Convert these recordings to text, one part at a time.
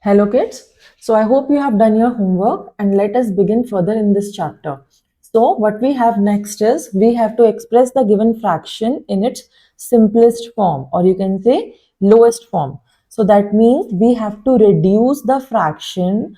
Hello kids. So I hope you have done your homework and let us begin further in this chapter. So what we have next is we have to express the given fraction in its simplest form, or you can say lowest form. So that means we have to reduce the fraction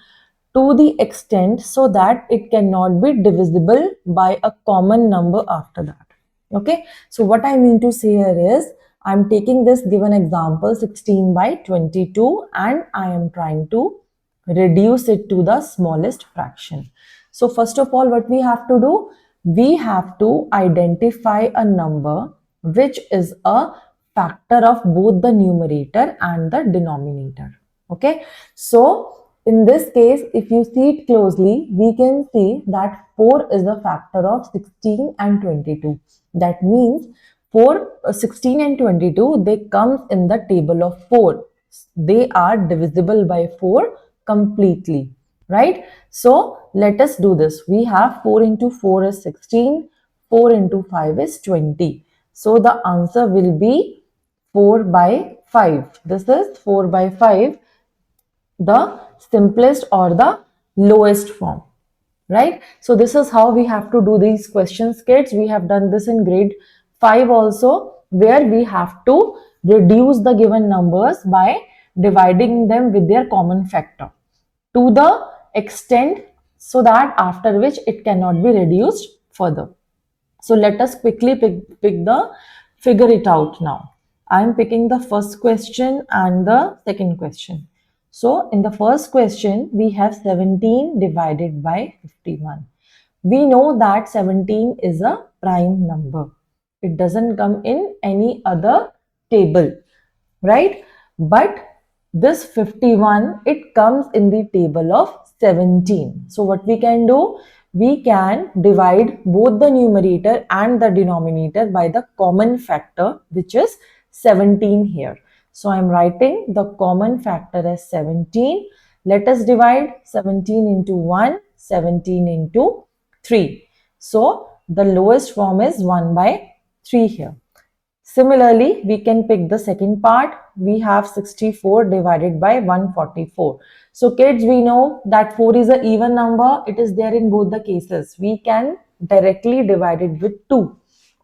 to the extent so that it cannot be divisible by a common number after that. Okay, so what I mean to say here is I'm taking this given example 16 by 22 and I am trying to reduce it to the smallest fraction. So first of all, what we have to do, we have to identify a number which is a factor of both the numerator and the denominator. Okay, so in this case, if you see it closely, we can see that 4 is a factor of 16 and 22. That means 16 and 22, they come in the table of 4. They are divisible by 4 completely, right? So let us do this. We have 4 into 4 is 16, 4 into 5 is 20. So the answer will be 4 by 5. This is 4 by 5, the simplest or the lowest form, right? So this is how we have to do these questions, kids. We have done this in grade 5 also, where we have to reduce the given numbers by dividing them with their common factor to the extent so that after which it cannot be reduced further. So let us quickly figure it out now. I am picking the first question and the second question. So in the first question, we have 17 divided by 51. We know that 17 is a prime number. It doesn't come in any other table, right? But this 51, it comes in the table of 17. So what we can do, we can divide both the numerator and the denominator by the common factor, which is 17 here. So I am writing the common factor as 17. Let us divide 17 into 1, 17 into 3. So the lowest form is 1 by 3 here. Similarly, we can pick the second part. We have 64 divided by 144. So kids, we know that 4 is an even number. It is there in both the cases. We can directly divide it with 2.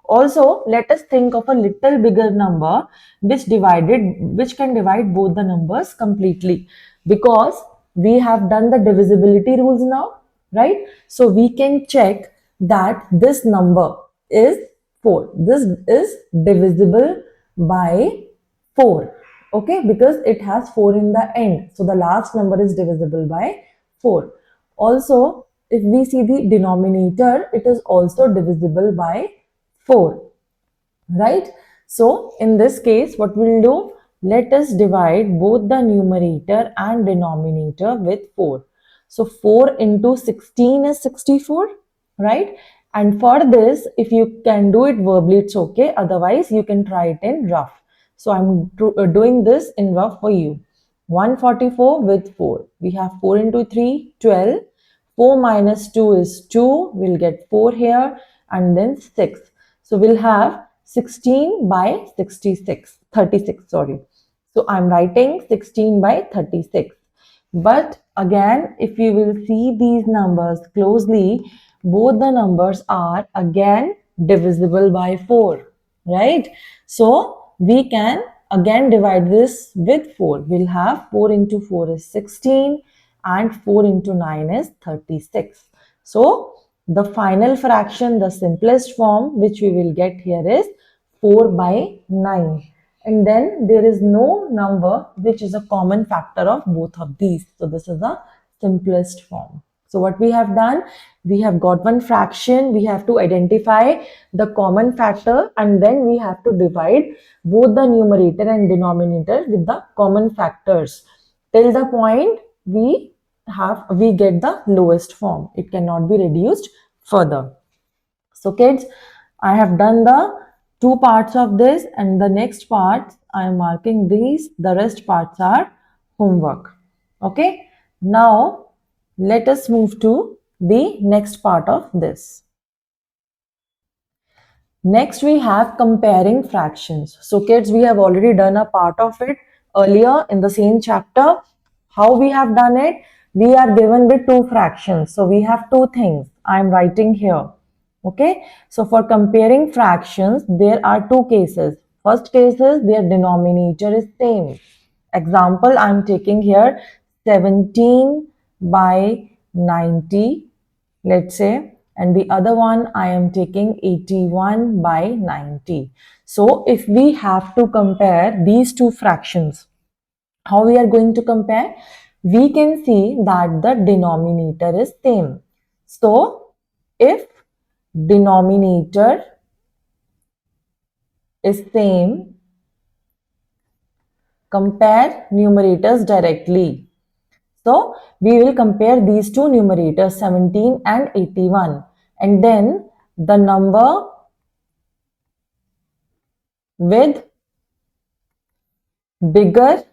Also, let us think of a little bigger number which can divide both the numbers completely, because we have done the divisibility rules now, right? So we can check that this number is 4. This is divisible by 4. Okay, because it has 4 in the end. So the last number is divisible by 4. Also, if we see the denominator, it is also divisible by 4, right? So in this case, what we'll do, let us divide both the numerator and denominator with 4. So 4 into 16 is 64, right? And for this, if you can do it verbally, it's okay. Otherwise, you can try it in rough. So I'm doing this in rough for you. 144 with 4. We have 4 into 3, 12. 4 minus 2 is 2. We'll get 4 here and then 6. So we'll have 16 by 36, sorry. So I'm writing 16 by 36. But again, if you will see these numbers closely, both the numbers are again divisible by 4, right? So we can again divide this with 4. We'll have 4 into 4 is 16 and 4 into 9 is 36. So the final fraction, the simplest form which we will get here is 4 by 9. And then there is no number which is a common factor of both of these. So this is the simplest form. So what we have done, we have got one fraction, we have to identify the common factor and then we have to divide both the numerator and denominator with the common factors till the point we get the lowest form. It cannot be reduced further. So kids, I have done the 2 parts of this and the next part I am marking these. The rest parts are homework. Okay. Now let us move to the next part of this. Next we have comparing fractions. So kids, we have already done a part of it earlier in the same chapter. How we have done it? We are given with two fractions. So we have two things. I am writing here. Okay. So for comparing fractions, there are two cases. First case is their denominator is same. Example, I am taking here 17 by 90, let's say, and the other one I am taking 81 by 90. So if we have to compare these two fractions, how we are going to compare? We can see that the denominator is same. So if denominator is same, compare numerators directly. So we will compare these two numerators 17 and 81, and then the number with bigger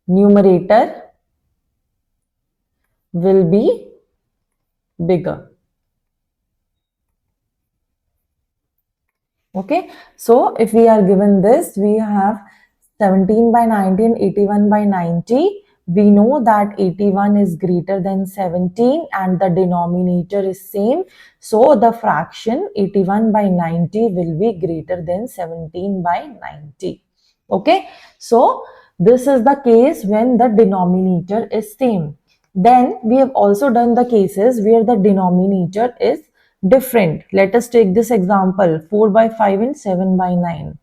numerator will be bigger. Okay, so if we are given this, we have 17 by 90 and 81 by 90. We know that 81 is greater than 17 and the denominator is same. So the fraction 81 by 90 will be greater than 17 by 90. Okay, so this is the case when the denominator is same. Then we have also done the cases where the denominator is different. Let us take this example, 4 by 5 and 7 by 9.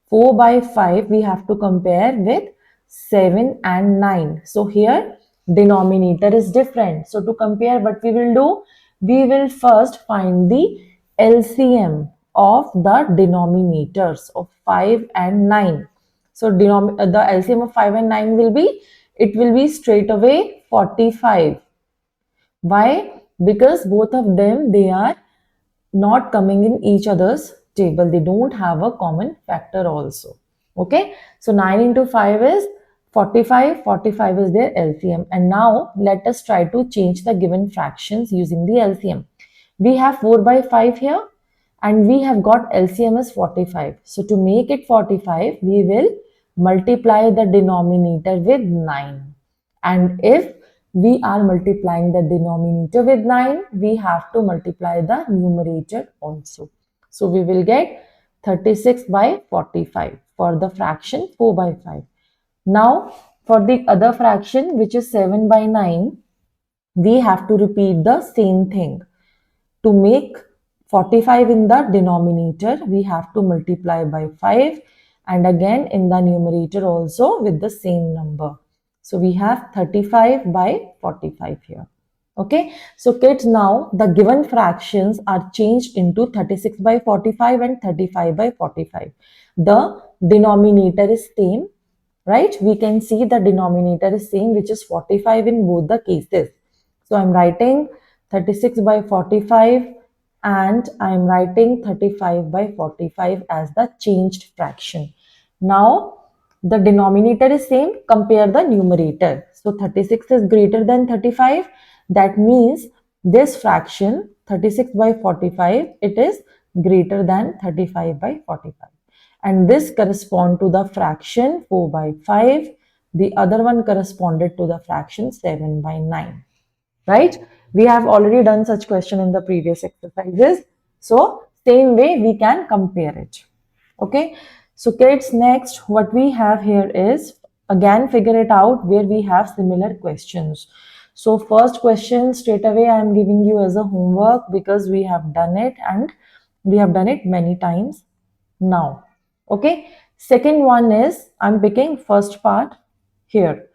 4 by 5 we have to compare with 7 and 9. So here denominator is different. So to compare, what we will do? We will first find the LCM of the denominators of 5 and 9. So the LCM of 5 and 9 will be, it will be straight away 45. Why? Because both of them, they are not coming in each other's table. They don't have a common factor also. Okay. So 9 into 5 is 45. 45 is their LCM. And now let us try to change the given fractions using the LCM. We have 4 by 5 here and we have got LCM as 45. So to make it 45, we will multiply the denominator with 9. And if we are multiplying the denominator with 9, we have to multiply the numerator also. So we will get 36 by 45 for the fraction 4 by 5. Now for the other fraction, which is 7 by 9, we have to repeat the same thing. To make 45 in the denominator, we have to multiply by 5, and again in the numerator also with the same number. So we have 35 by 45 here. Okay, so kids, now the given fractions are changed into 36 by 45 and 35 by 45. The denominator is same, right? We can see the denominator is same, which is 45 in both the cases. So I'm writing 36 by 45 and I'm writing 35 by 45 as the changed fraction. Now the denominator is same, compare the numerator. So 36 is greater than 35. That means this fraction 36 by 45, it is greater than 35 by 45. And this correspond to the fraction 4 by 5. The other one corresponded to the fraction 7 by 9. Right? We have already done such question in the previous exercises. So same way we can compare it. Okay. So kids, next what we have here is, again figure it out where we have similar questions. So first question straight away I am giving you as a homework because we have done it and we have done it many times now. Okay. Second one is, I'm picking first part here.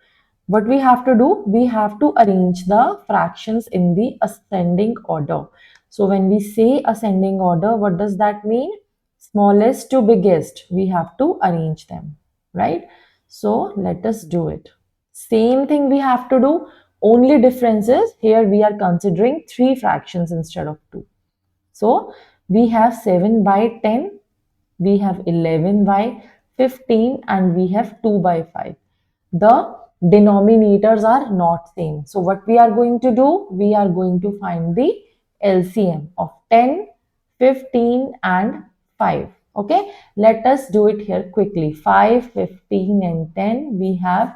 What we have to do, we have to arrange the fractions in the ascending order. So when we say ascending order, what does that mean? Smallest to biggest, we have to arrange them, right? So let us do it. Same thing we have to do, only difference is here we are considering 3 fractions instead of 2. So we have 7 by 10, we have 11 by 15 and we have 2 by 5. The denominators are not same. So what we are going to do? We are going to find the LCM of 10, 15 and 5. Okay, let us do it here quickly. 5, 15 and 10. We have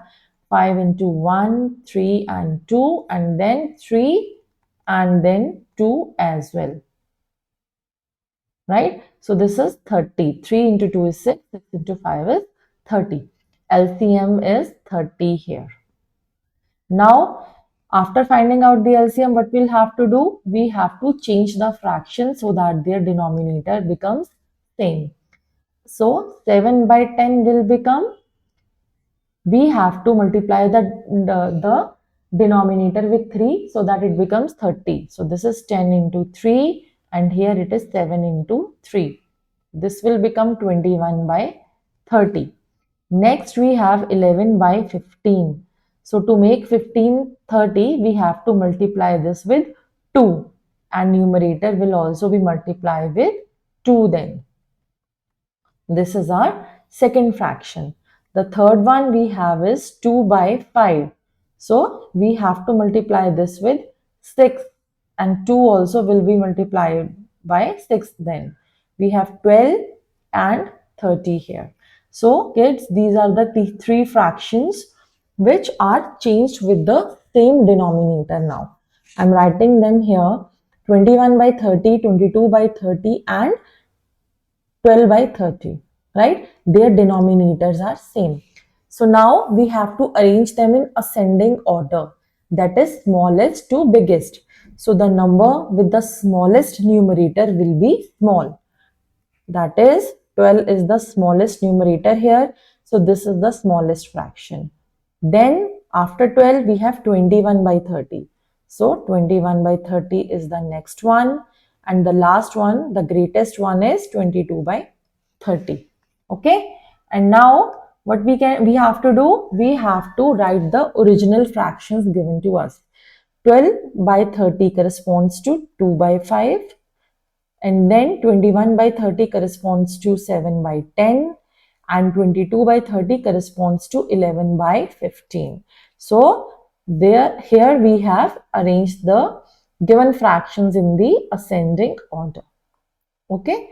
5 into 1, 3 and 2 and then 3 and then 2 as well. Right? So this is 30. 3 into 2 is 6. 6 into 5 is 30. LCM is 30 here. Now, after finding out the LCM, what we'll have to do? We have to change the fraction so that their denominator becomes same. So 7 by 10 will become, we have to multiply the denominator with 3 so that it becomes 30. So this is 10 into 3 and here it is 7 into 3. This will become 21 by 30. Next we have 11 by 15. So to make 15 30, we have to multiply this with 2 and numerator will also be multiplied with 2 then. This is our second fraction. The third one we have is 2 by 5. So we have to multiply this with 6 and 2 also will be multiplied by 6 then. We have 12 and 30 here. So kids, these are the three fractions which are changed with the same denominator now. I'm writing them here: 21 by 30, 22 by 30 and 12 by 30, right? Their denominators are same. So now we have to arrange them in ascending order, that is smallest to biggest. So the number with the smallest numerator will be small. That is 12 is the smallest numerator here. So this is the smallest fraction. Then after 12 we have 21 by 30. So 21 by 30 is the next one. And the last one, the greatest one is 22 by 30. Okay. And now what we have to do, we have to write the original fractions given to us. 12 by 30 corresponds to 2 by 5. And then 21 by 30 corresponds to 7 by 10 and 22 by 30 corresponds to 11 by 15. So here we have arranged the given fractions in the ascending order. Okay,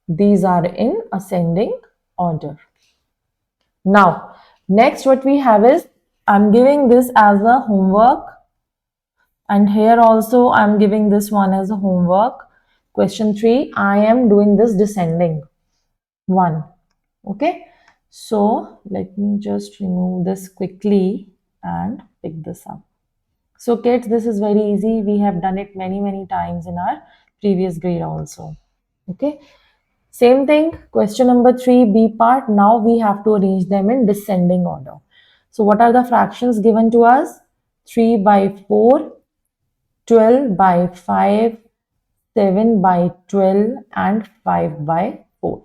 these are in ascending order. Now, next what we have is, I'm giving this as a homework and here also I'm giving this one as a homework. Question 3, I am doing this descending 1. Okay, so let me just remove this quickly and pick this up. So kids, this is very easy. We have done it many times in our previous grade also. Okay, same thing, question number 3, B part. Now we have to arrange them in descending order. So what are the fractions given to us? 3 by 4, 12 by 5, 7 by 12 and 5 by 4.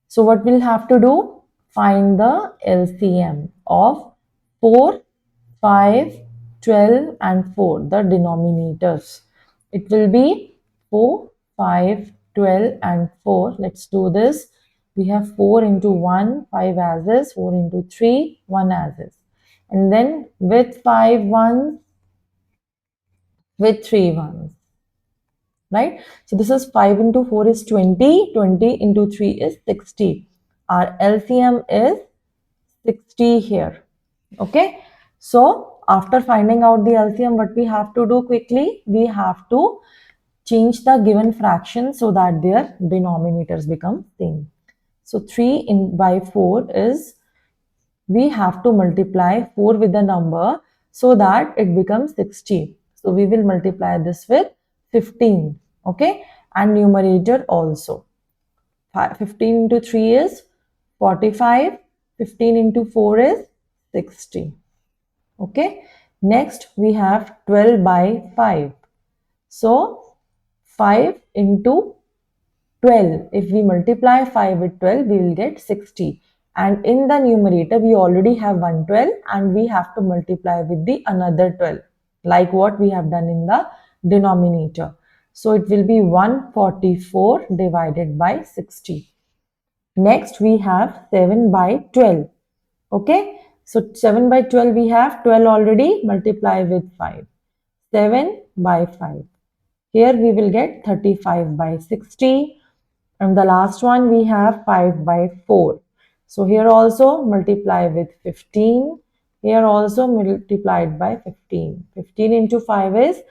So what we'll have to do? Find the LCM of 4, 5, 12 and 4, the denominators. It will be 4, 5, 12 and 4. Let's do this. We have 4 into 1, 5 as is, 4 into 3, 1 as is. And then with 5 ones, with 3 ones. Right? So this is 5 into 4 is 20, 20 into 3 is 60. Our LCM is 60 here. Okay. So after finding out the LCM, what we have to do quickly? We have to change the given fraction so that their denominators become same. So 3 by 4 is, we have to multiply 4 with the number so that it becomes 60. So we will multiply this with 15. Okay, and numerator also. 15 into 3 is 45. 15 into 4 is 60. Okay, next we have 12 by 5. So 5 into 12. If we multiply 5 with 12, we will get 60. And in the numerator, we already have 112 and we have to multiply with the another 12, like what we have done in the denominator. So it will be 144 divided by 60. Next, we have 7 by 12. Okay, so 7 by 12 we have 12 already, multiply with 5. 7 by 5. Here we will get 35 by 60. And the last one we have 5 by 4. So here also multiply with 15. Here also multiplied by 15. 15 into 5 is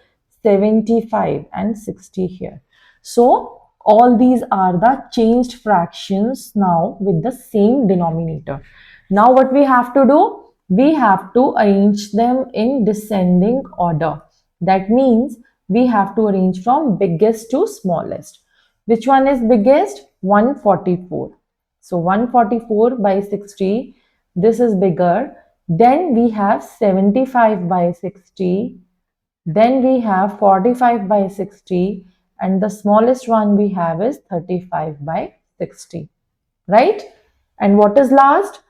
75 and 60 here. So all these are the changed fractions now with the same denominator. Now what we have to do? We have to arrange them in descending order. That means we have to arrange from biggest to smallest. Which one is biggest? 144. So 144 by 60, this is bigger. Then we have 75 by 60. Then we have 45 by 60. And the smallest one we have is 35 by 60. Right? And what is last?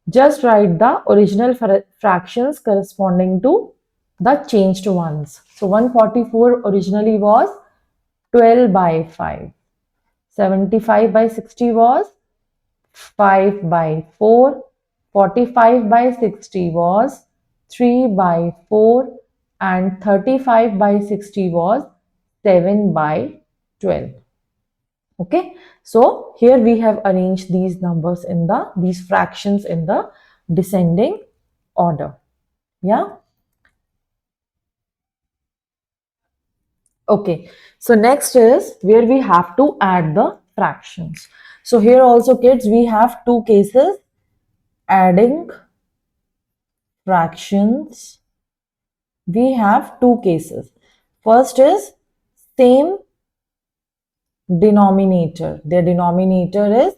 Just write the original fractions corresponding to the changed ones. So 144 originally was 12 by 5. 75 by 60 was 5 by 4. 45 by 60 was 3 by 4. And 35 by 60 was 7 by 12. Okay, so here we have arranged these numbers in these fractions in the descending order. Yeah. Okay, so next is where we have to add the fractions. So here also kids, we have two cases: adding fractions. We have two cases. First is same denominator. Their denominator is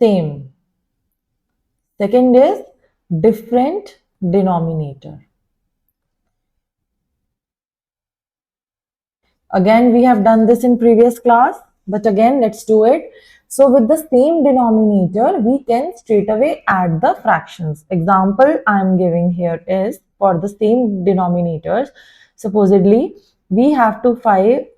same. Second is different denominator. Again, we have done this in previous class, but again, let's do it. So with the same denominator, we can straight away add the fractions. Example I am giving here is for the same denominators. Supposedly, we have to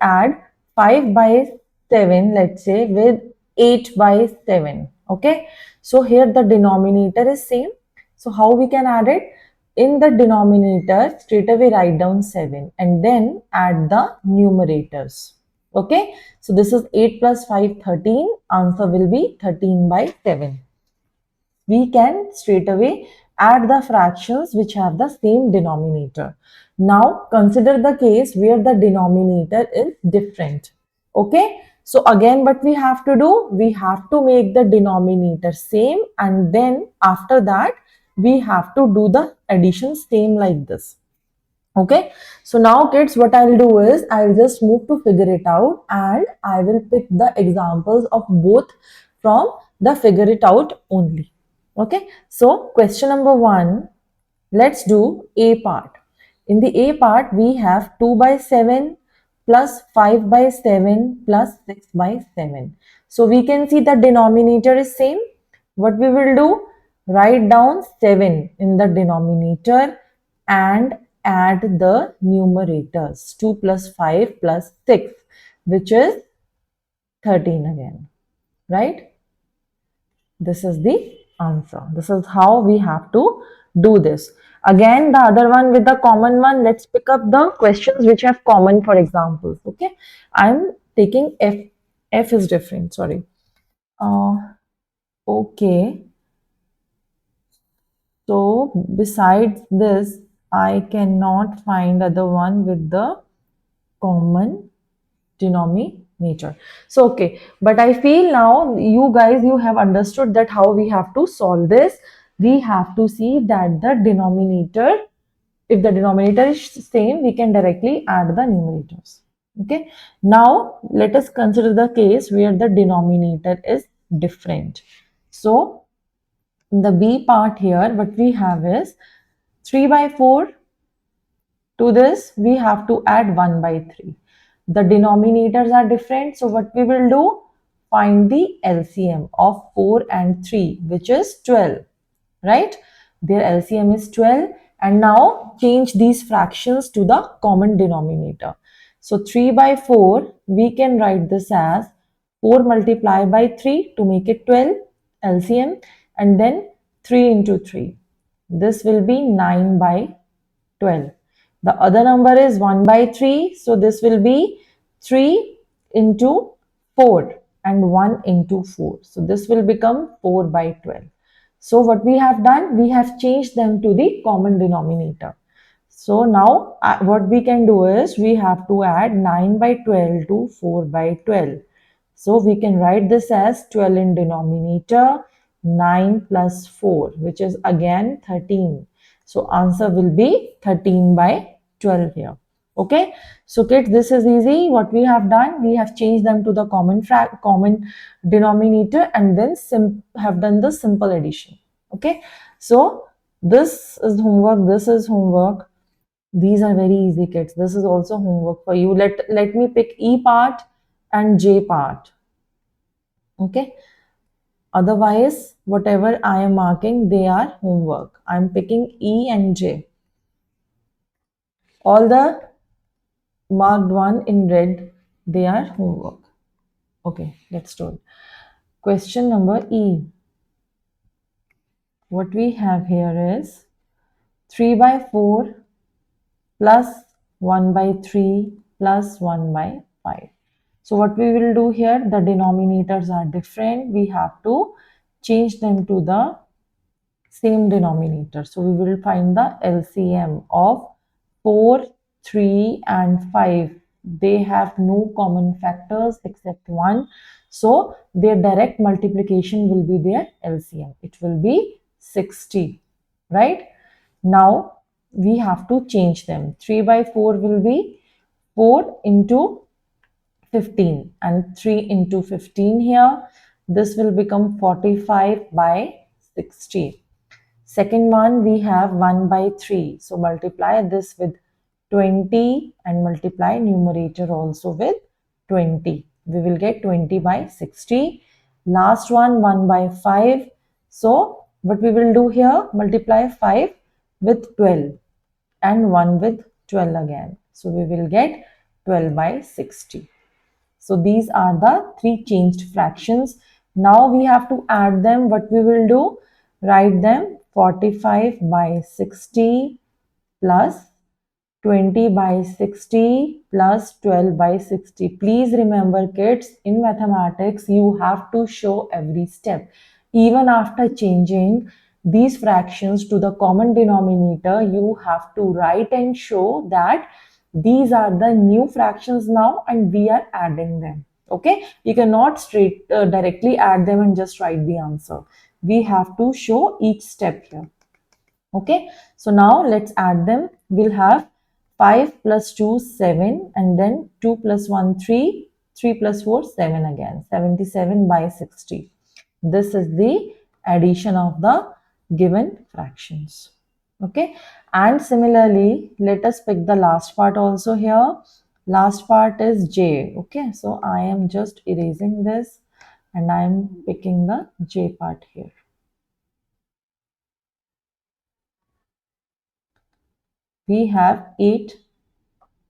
add 5 by 7, let's say, with 8 by 7. Okay. So here the denominator is same. So how we can add it? In the denominator, straight away write down 7 and then add the numerators. Okay, so this is 8 plus 5, 13. Answer will be 13 by 7. We can straight away add the fractions which have the same denominator. Now consider the case where the denominator is different. Okay, so again what we have to do? We have to make the denominator same and then after that we have to do the addition same like this. Okay, so now kids, what I'll do is I'll just move to figure it out and I will pick the examples of both from the figure it out only. Okay, so question number 1, let's do A part. In the A part, we have 2 by 7 plus 5 by 7 plus 6 by 7. So we can see the denominator is same. What we will do? Write down 7 in the denominator and add the numerators. 2 plus 5 plus 6, which is 13 again. Right? This is the answer. This is how we have to do this. Again, the other one with the common one, let's pick up the questions which have common for examples. Okay, I'm taking F. F is different, sorry. Okay. So besides this, I cannot find other one with the common denominator. So okay, but I feel now you guys, you have understood that how we have to solve this. We have to see that the denominator, if the denominator is same, we can directly add the numerators. Okay, now let us consider the case where the denominator is different. So in the B part here, what we have is 3 by 4. To this, we have to add 1 by 3. The denominators are different. So what we will do? Find the LCM of 4 and 3, which is 12. Right? Their LCM is 12. And now change these fractions to the common denominator. So 3 by 4, we can write this as 4 multiplied by 3 to make it 12 LCM. And then 3 into 3. This will be 9 by 12. The other number is 1 by 3. So this will be 3 into 4 and 1 into 4. So this will become 4 by 12. So what we have done, we have changed them to the common denominator. So now what we can do is we have to add 9 by 12 to 4 by 12. So we can write this as 12 in denominator, 9 plus 4, which is again 13. So answer will be 13 by 12 here. Okay. So kids, this is easy. What we have done, we have changed them to the common denominator and then have done the simple addition. Okay. So this is homework. This is homework. These are very easy, kids. This is also homework for you. Let me pick E part and J part. Okay. Otherwise, whatever I am marking, they are homework. I am picking E and J. All the marked one in red, they are homework. Okay, let's do it. Question number E. What we have here is 3 by 4 plus 1 by 3 plus 1 by 5. So what we will do here, the denominators are different. We have to change them to the same denominator. So we will find the LCM of 4, 3 and 5. They have no common factors except 1. So their direct multiplication will be their LCM. It will be 60, right? Now we have to change them. 3 by 4 will be 4 into 15 and 3 into 15 here. This will become 45 by 60. Second one, we have 1 by 3. So multiply this with 20 and multiply numerator also with 20. We will get 20 by 60. Last one, 1 by 5. So what we will do here, multiply 5 with 12 and 1 with 12 again. So we will get 12 by 60. So these are the three changed fractions. Now we have to add them. What we will do? Write them 45 by 60 plus 20 by 60 plus 12 by 60. Please remember, kids, in mathematics, you have to show every step. Even after changing these fractions to the common denominator, you have to write and show that these are the new fractions now and we are adding them. Okay, you cannot directly add them and just write the answer. We have to show each step here. Okay, so now let's add them. We'll have 5 plus 2, 7, and then 2 plus 1, 3, 3 plus 4, 7 again, 77 by 60. This is the addition of the given fractions. Okay, and similarly, let us pick the last part also here. Last part is J. Okay, so I am just erasing this and I am picking the J part here. We have 8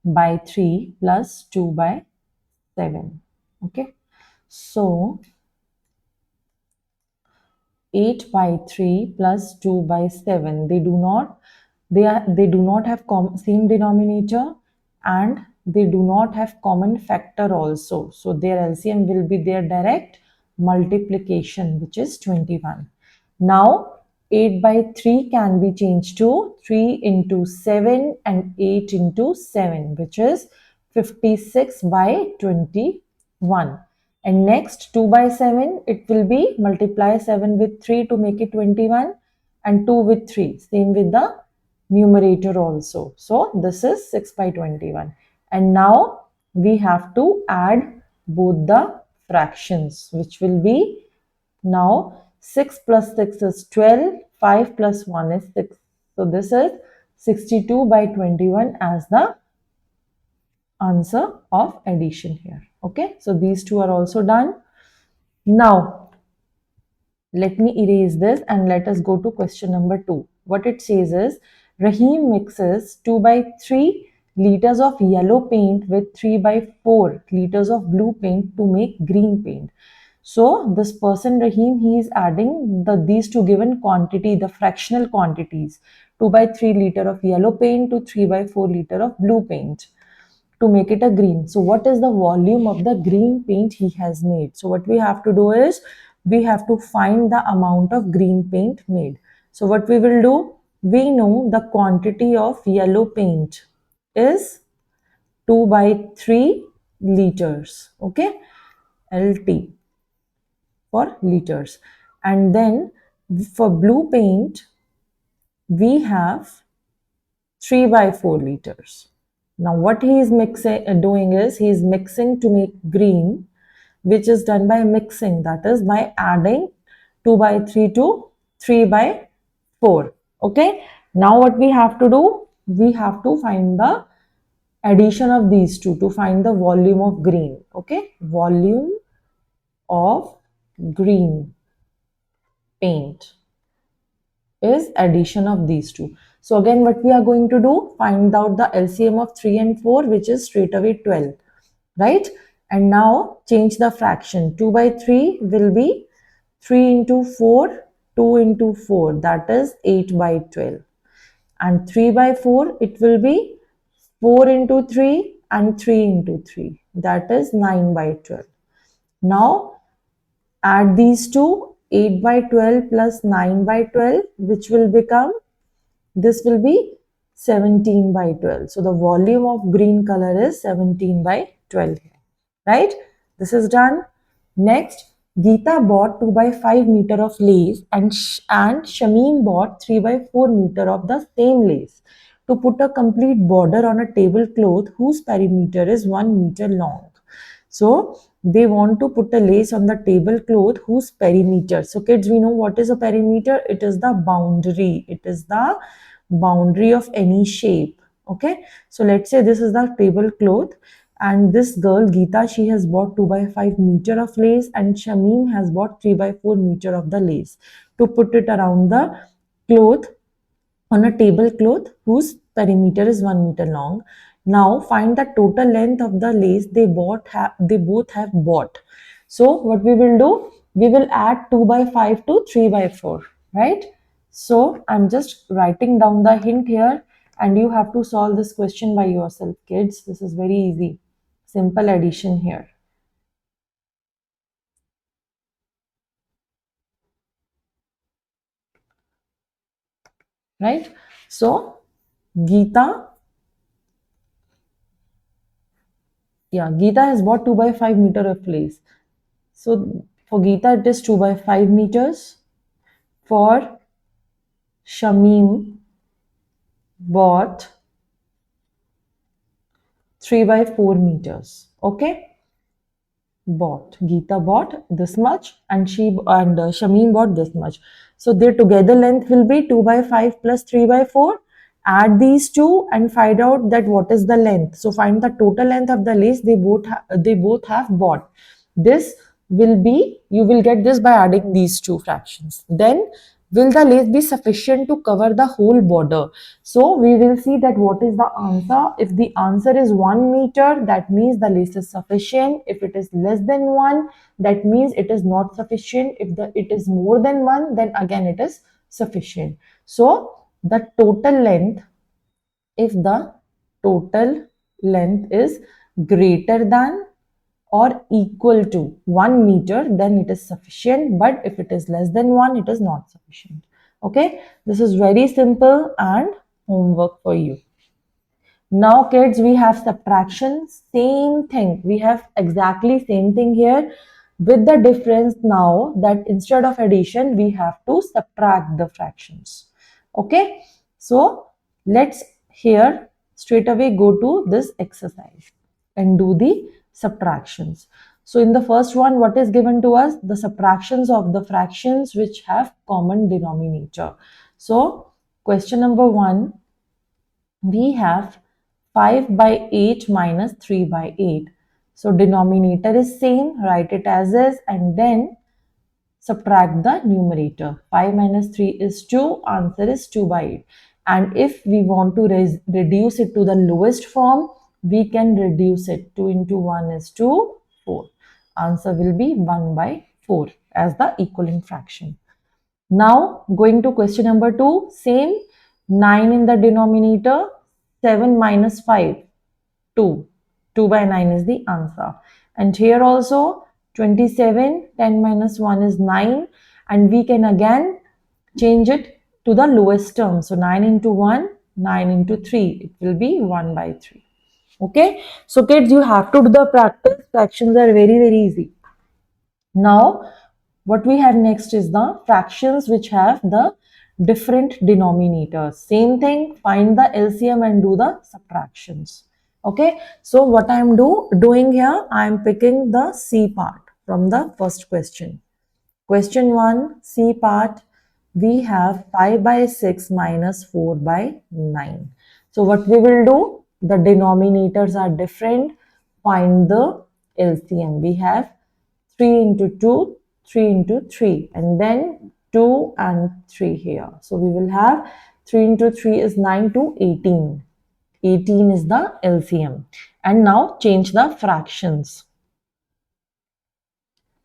by 3 plus 2 by 7. Okay, so 8 by 3 plus 2 by 7, they do not have same denominator and they do not have common factor also. So their LCM will be their direct multiplication, which is 21. Now 8 by 3 can be changed to 3 into 7 and 8 into 7, which is 56 by 21. And next 2 by 7, it will be multiply 7 with 3 to make it 21 and 2 with 3. Same with the numerator also. So this is 6 by 21. And now we have to add both the fractions, which will be now 6 plus 6 is 12, 5 plus 1 is 6. So this is 62 by 21 as the answer of addition here. Okay, so these two are also done. Now let me erase this and let us go to question number 2. What it says is, Rahim mixes 2 by 3 liters of yellow paint with 3 by 4 liters of blue paint to make green paint. So this person Rahim, he is adding these two given quantity, the fractional quantities, 2 by 3 liter of yellow paint to 3 by 4 liter of blue paint. to make it a green. So what is the volume of the green paint he has made? So what we have to do is we have to find the amount of green paint made. So what we will do, we know the quantity of yellow paint is 2 by 3 liters. Okay, LT for liters. And then for blue paint, we have 3 by 4 liters. Now what he is doing is he is mixing to make green, which is done by mixing, that is by adding 2 by 3 to 3 by 4. Okay, now what we have to do, we have to find the addition of these two to find the volume of green. Okay, volume of green paint is addition of these two. So again, what we are going to do, find out the LCM of 3 and 4, which is straight away 12, right? And now change the fraction. 2 by 3 will be 3 into 4, 2 into 4, that is 8 by 12. And 3 by 4, it will be 4 into 3 and 3 into 3, that is 9 by 12. Now add these two, 8 by 12 plus 9 by 12, which will become, this will be 17 by 12. So the volume of green color is 17 by 12 here, right? This is done. Next, Geeta bought 2 by 5 meter of lace and Shamim bought 3 by 4 meter of the same lace to put a complete border on a tablecloth whose perimeter is 1 meter long. So they want to put a lace on the tablecloth whose perimeter. So kids, we know what is a perimeter. It is the boundary. It is the boundary of any shape. Okay. So let's say this is the tablecloth and this girl Geeta, she has bought 2 by 5 meter of lace and Shamim has bought 3 by 4 meter of the lace to put it around the cloth on a tablecloth whose perimeter is 1 meter long. Now find the total length of the lace they both have bought. So what we will do, we will add 2 by 5 to 3 by 4, right? So I'm just writing down the hint here and you have to solve this question by yourself, kids. This is very easy. Simple addition here. Right? So Geeta has bought 2 by 5 meter of lace. So for Geeta, it is 2 by 5 meters. For Shamim, bought 3 by 4 meters. Okay. Geeta bought this much and Shamim bought this much. So their together length will be 2 by 5 plus 3 by 4. Add these two and find out that what is the length. So find the total length of the lace they both have bought. This will be, you will get this by adding these two fractions. Then will the lace be sufficient to cover the whole border? So we will see that what is the answer. If the answer is 1 meter, that means the lace is sufficient. If it is less than 1, that means it is not sufficient. If it is more than 1, then again it is sufficient. So the total length, if the total length is greater than or equal to 1 meter, then it is sufficient. But if it is less than 1, it is not sufficient. Okay, this is very simple and homework for you. Now kids, we have subtraction, same thing. We have exactly same thing here with the difference now that instead of addition, we have to subtract the fractions. Okay, so let's here straight away go to this exercise and do the subtractions. So in the first one, what is given to us? The subtractions of the fractions which have common denominator. So question number 1, we have 5 by 8 minus 3 by 8. So denominator is same, write it as is and then subtract the numerator. 5 minus 3 is 2, answer is 2 by 8. And if we want to reduce it to the lowest form, we can reduce it. 2 into 1 is 2, 4. Answer will be 1 by 4 as the equaling fraction. Now going to question number 2, same, 9 in the denominator, 7 minus 5, 2. 2 by 9 is the answer. And here also 27, 10 minus 1 is 9, and we can again change it to the lowest term. So 9 into 1, 9 into 3, it will be 1 by 3. Okay, so kids, you have to do the practice. Fractions are very, very easy. Now, what we have next is the fractions which have the different denominators. Same thing, find the LCM and do the subtractions. Okay, so what I am doing here, I am picking the C part from the first question. Question 1, C part, we have 5 by 6 minus 4 by 9. So what we will do, the denominators are different. Find the LCM. We have 3 into 2, 3 into 3, and then 2 and 3 here. So we will have 3 into 3 is 9 to 18. 18 is the LCM. And now change the fractions.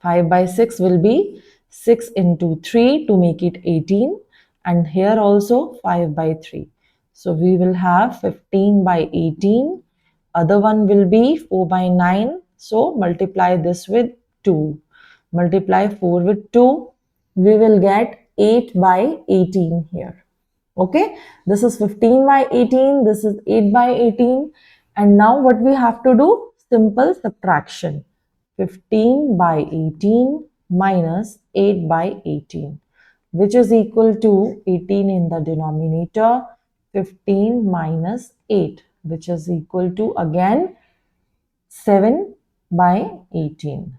5 by 6 will be 6 into 3 to make it 18, and here also 5 by 3. So we will have 15 by 18. Other one will be 4 by 9. So multiply this with 2. Multiply 4 with 2. We will get 8 by 18 here. Okay, this is 15 by 18. This is 8 by 18. And now what we have to do? Simple subtraction. 15 by 18 minus 8 by 18, which is equal to 18 in the denominator, 15 minus 8, which is equal to again 7 by 18.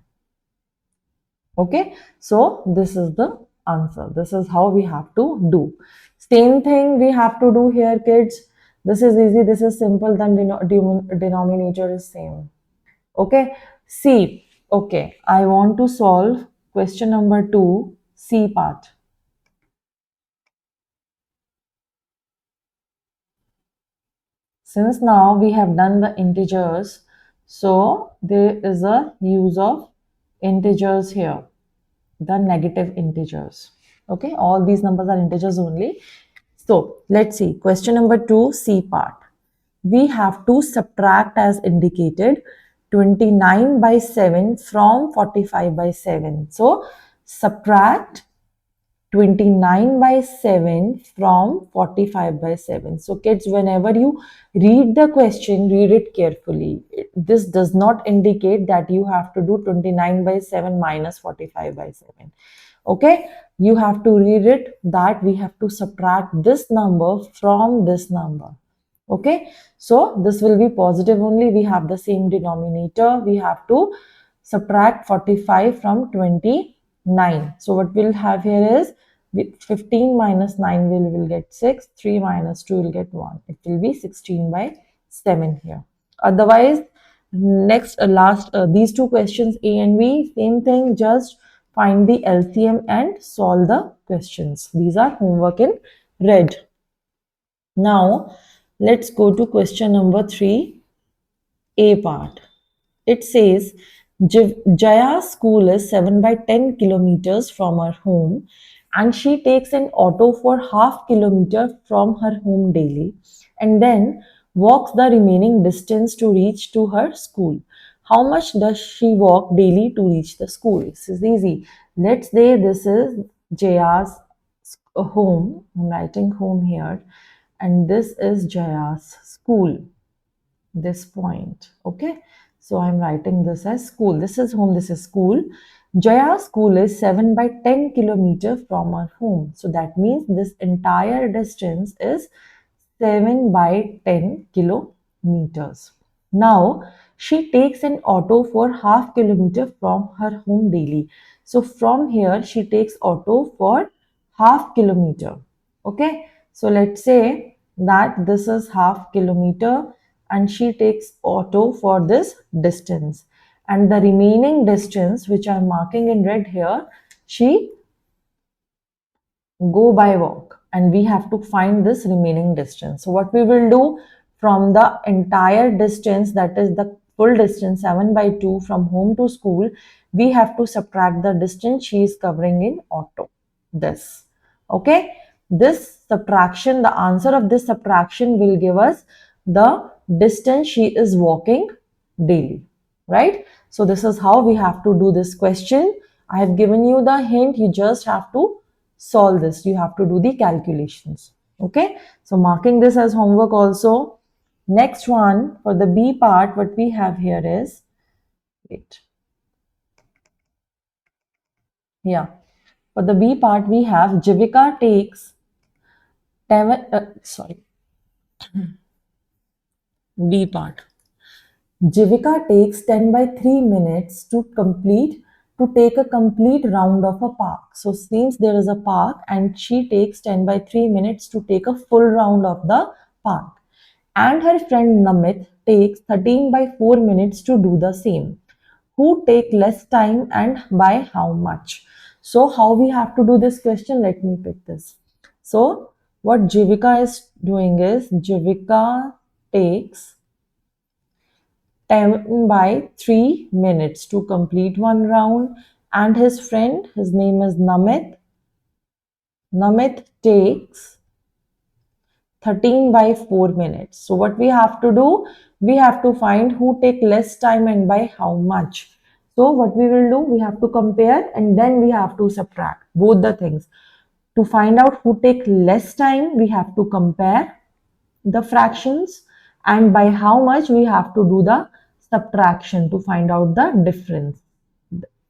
Okay, so this is the answer. This is how we have to do. Same thing we have to do here, kids. This is easy, this is simple, then denominator is same. Okay, C. Okay, I want to solve question number 2, C part. Since now we have done the integers, so there is a use of integers here, the negative integers. Okay, all these numbers are integers only. So let's see, question number 2, C part. We have to subtract as indicated 29 by 7 from 45 by 7. So subtract 29 by 7 from 45 by 7. So kids, whenever you read the question, read it carefully. This does not indicate that you have to do 29 by 7 minus 45 by 7. Okay, you have to read it that we have to subtract this number from this number. Okay, so this will be positive only. We have the same denominator. We have to subtract 45 from 29. So what we'll have here is 15 minus 9 will get 6. 3 minus 2 will get 1. It will be 16 by 7 here. Otherwise, next these two questions A and B, same thing, just find the LCM and solve the questions. These are homework in red. Now, let's go to question number 3, A part. It says, Jaya's school is 7 by 10 kilometers from her home, and she takes an auto for half kilometer from her home daily and then walks the remaining distance to reach to her school. How much does she walk daily to reach the school? This is easy. Let's say this is Jaya's home. I'm writing home here, and this is Jaya's school, this point. Okay, so I'm writing this as school. This is home, this is school. Jaya's school is 7 by 10 kilometers from her home. So that means this entire distance is 7 by 10 kilometers. Now, she takes an auto for half kilometer from her home daily. So from here, she takes auto for half kilometer. Okay, so let's say that this is half kilometer and she takes auto for this distance. And the remaining distance, which I'm marking in red here, she go by walk, and we have to find this remaining distance. So what we will do, from the entire distance, that is the full distance 7 by 2 from home to school, we have to subtract the distance she is covering in auto, this. Okay, this subtraction, the answer of this subtraction will give us the distance she is walking daily, right? So this is how we have to do this question. I have given you the hint. You just have to solve this. You have to do the calculations. Okay. So marking this as homework also. Next one for the B part, what we have here is, wait. Yeah. For the B part, we have Jivika takes 7, B part. Jivika takes 10 by 3 minutes to take a complete round of a park. So since there is a park and she takes 10 by 3 minutes to take a full round of the park. And her friend Namit takes 13 by 4 minutes to do the same. Who take less time and by how much? So how we have to do this question? Let me pick this. So what Jivika is doing is Jivika takes 10 by 3 minutes to complete one round, and his friend, his name is Namit takes 13 by 4 minutes. So what we have to do, we have to find who take less time and by how much. So what we will do, we have to compare and then we have to subtract both the things. To find out who take less time, we have to compare the fractions, and by how much we have to do the subtraction to find out the difference.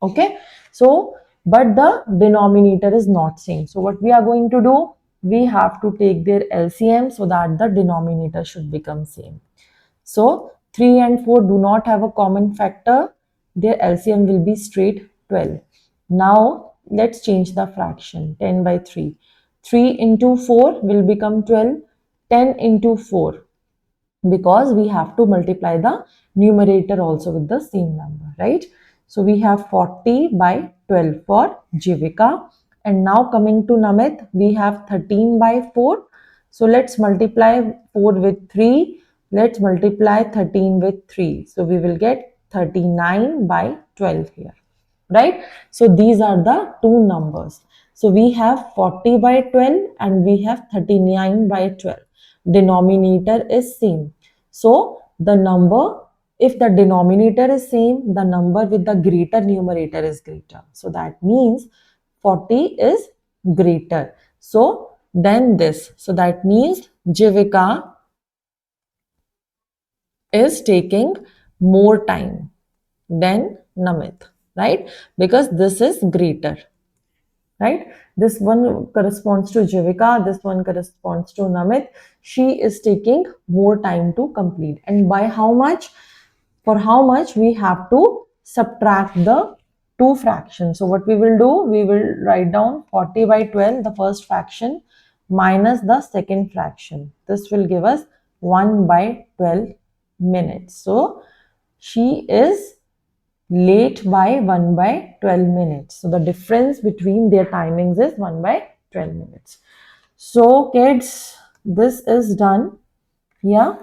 Okay, so but the denominator is not same. So what we are going to do, we have to take their LCM so that the denominator should become same. So 3 and 4 do not have a common factor. Their LCM will be straight 12. Now let's change the fraction. 10 by 3. 3 into 4 will become 12. 10 into 4, because we have to multiply the numerator also with the same number, right? So we have 40 by 12 for Jivika. And now coming to Namit, we have 13 by 4. So let's multiply 4 with 3. Let's multiply 13 with 3. So we will get 39 by 12 here, right? So these are the two numbers. So we have 40 by 12 and we have 39 by 12. Denominator is same. So the number, if the denominator is same, the number with the greater numerator is greater. So that means 40 is greater. So then this. So that means Jivika is taking more time than Namit, right? Because this is greater, right? This one corresponds to Jivika, this one corresponds to Namit. She is taking more time to complete. And by how much? For how much we have to subtract the two fractions. So what we will do, we will write down 40 by 12, the first fraction, minus the second fraction. This will give us 1 by 12 minutes. So she is late by 1 by 12 minutes. So the difference between their timings is 1 by 12 minutes. So kids, this is done. Yeah.